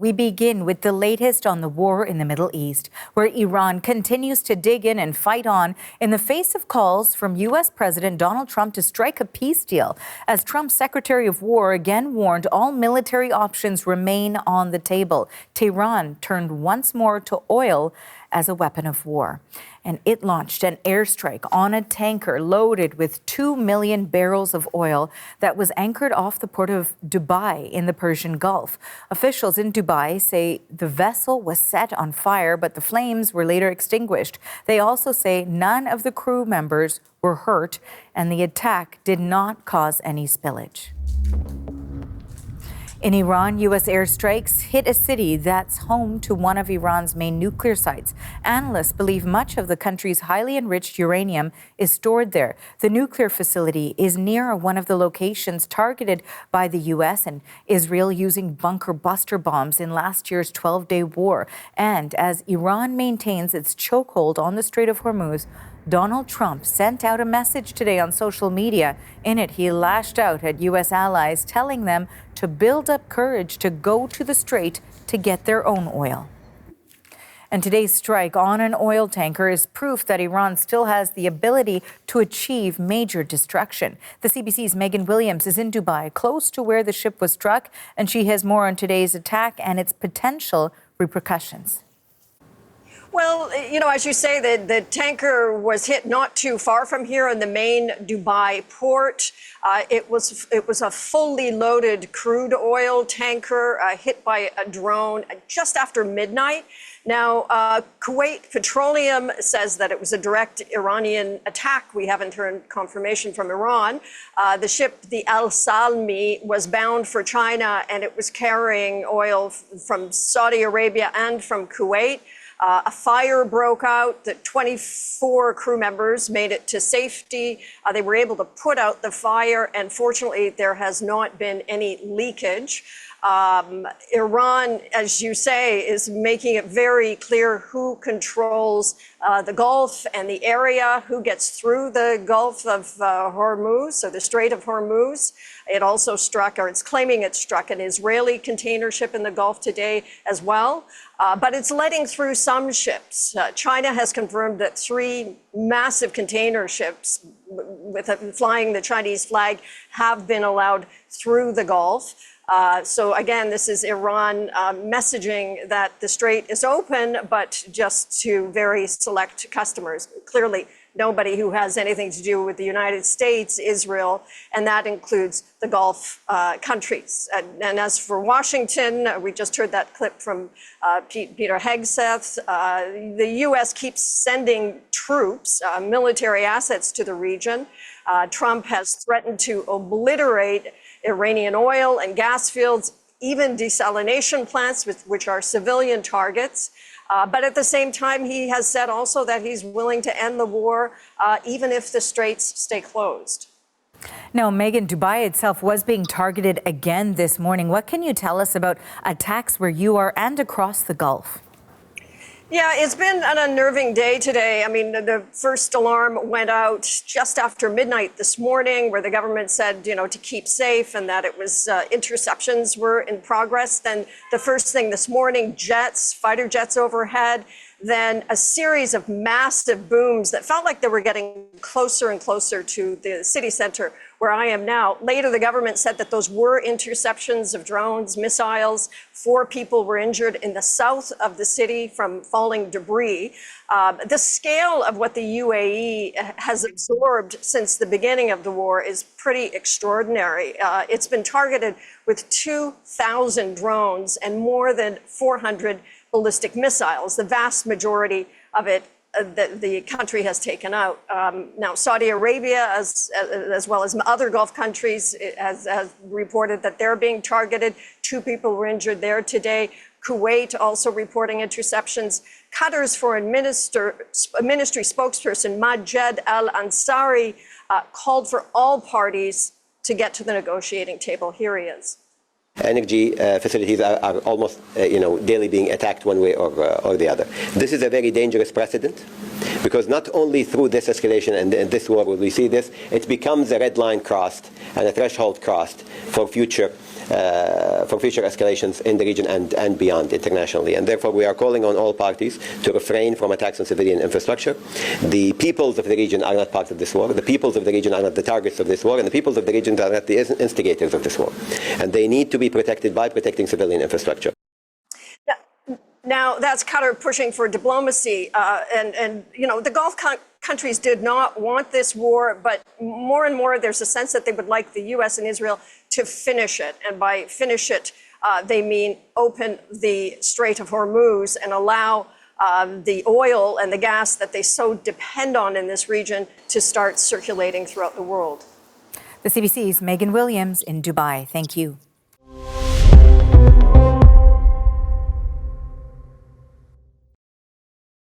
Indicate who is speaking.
Speaker 1: We begin with the latest on the war in the Middle East, where Iran continues to dig in and fight on in the face of calls from U.S. President Donald Trump to strike a peace deal, as Trump's Secretary of War again warned all military options remain on the table. Tehran turned once more to oil as a weapon of war, and it launched an airstrike on a tanker loaded with 2 million barrels of oil that was anchored off the port of Dubai in the Persian Gulf. Officials in Dubai say the vessel was set on fire, but the flames were later extinguished. They also say none of the crew members were hurt, and the attack did not cause any spillage. In Iran, U.S. airstrikes hit a city that's home to one of Iran's main nuclear sites. Analysts believe much of the country's highly enriched uranium is stored there. The nuclear facility is near one of the locations targeted by the U.S. and Israel using bunker buster bombs in last year's 12-day war. And as Iran maintains its chokehold on the Strait of Hormuz, Donald Trump sent out a message today on social media. In it, he lashed out at U.S. allies, telling them to build up courage to go to the Strait to get their own oil. And today's strike on an oil tanker is proof that Iran still has the ability to achieve major destruction. The CBC's Megan Williams is in Dubai, close to where the ship was struck, and she has more on today's attack and its potential repercussions.
Speaker 2: Well, you know, as you say, the tanker was hit not too far from here in the main Dubai port. It was a fully loaded crude oil tanker hit by a drone just after midnight. Now, Kuwait Petroleum says that it was a direct Iranian attack. We haven't heard confirmation from Iran. The ship, the Al Salmi, was bound for China, and it was carrying oil from Saudi Arabia and from Kuwait. A fire broke out. The 24 crew members made it to safety. They were able to put out the fire, and fortunately, there has not been any leakage. Iran, as you say, is making it very clear who controls the Gulf and the area, who gets through the Gulf of Hormuz, or the Strait of Hormuz. It also struck, or it's claiming it struck, an Israeli container ship in the Gulf today as well. But it's letting through some ships. China has confirmed that 3 massive container ships flying the Chinese flag have been allowed through the Gulf. So again, this is Iran messaging that the Strait is open, but just to very select customers. Clearly, nobody who has anything to do with the United States, Israel, and that includes the Gulf countries. And as for Washington, we just heard that clip from Peter Hegseth. The U.S. keeps sending troops, military assets to the region. Trump has threatened to obliterate Iranian oil and gas fields, even desalination plants, which are civilian targets. But at the same time, he has said also that he's willing to end the war, even if the straits stay closed.
Speaker 1: Now, Megan, Dubai itself was being targeted again this morning. What can you tell us about attacks where you are and across the Gulf?
Speaker 2: Yeah, it's been an unnerving day today. I mean, the first alarm went out just after midnight this morning, where the government said, you know, to keep safe, and that it was interceptions were in progress. Then the first thing this morning, fighter jets overhead. Then a series of massive booms that felt like they were getting closer and closer to the city center where I am now. Later, the government said that those were interceptions of drones, missiles. 4 people were injured in the south of the city from falling debris. The scale of what the UAE has absorbed since the beginning of the war is pretty extraordinary. It's been targeted with 2,000 drones and more than 400 ballistic missiles, the vast majority of it the country has taken out. Now, Saudi Arabia, as well as other Gulf countries, has reported that they're being targeted. 2 people were injured there today. Kuwait also reporting interceptions. Qatar's foreign ministry spokesperson, Majed Al-Ansari, called for all parties to get to the negotiating table. Here he is.
Speaker 3: Energy facilities are almost, daily being attacked one way or the other. This is a very dangerous precedent, because not only through this escalation and this war will we see this, it becomes a red line crossed and a threshold crossed for future for future escalations in the region and beyond internationally. And therefore, we are calling on all parties to refrain from attacks on civilian infrastructure. The peoples of the region are not part of this war. The peoples of the region are not the targets of this war, and the peoples of the region are not the instigators of this war. And they need to be protected by protecting civilian infrastructure.
Speaker 2: Now, that's Qatar pushing for diplomacy, and you know, the Gulf countries did not want this war, but more and more there's a sense that they would like the U.S. and Israel to finish it. And by finish it, they mean open the Strait of Hormuz and allow the oil and the gas that they so depend on in this region to start circulating throughout the world.
Speaker 1: The CBC's Megan Williams in Dubai. Thank you.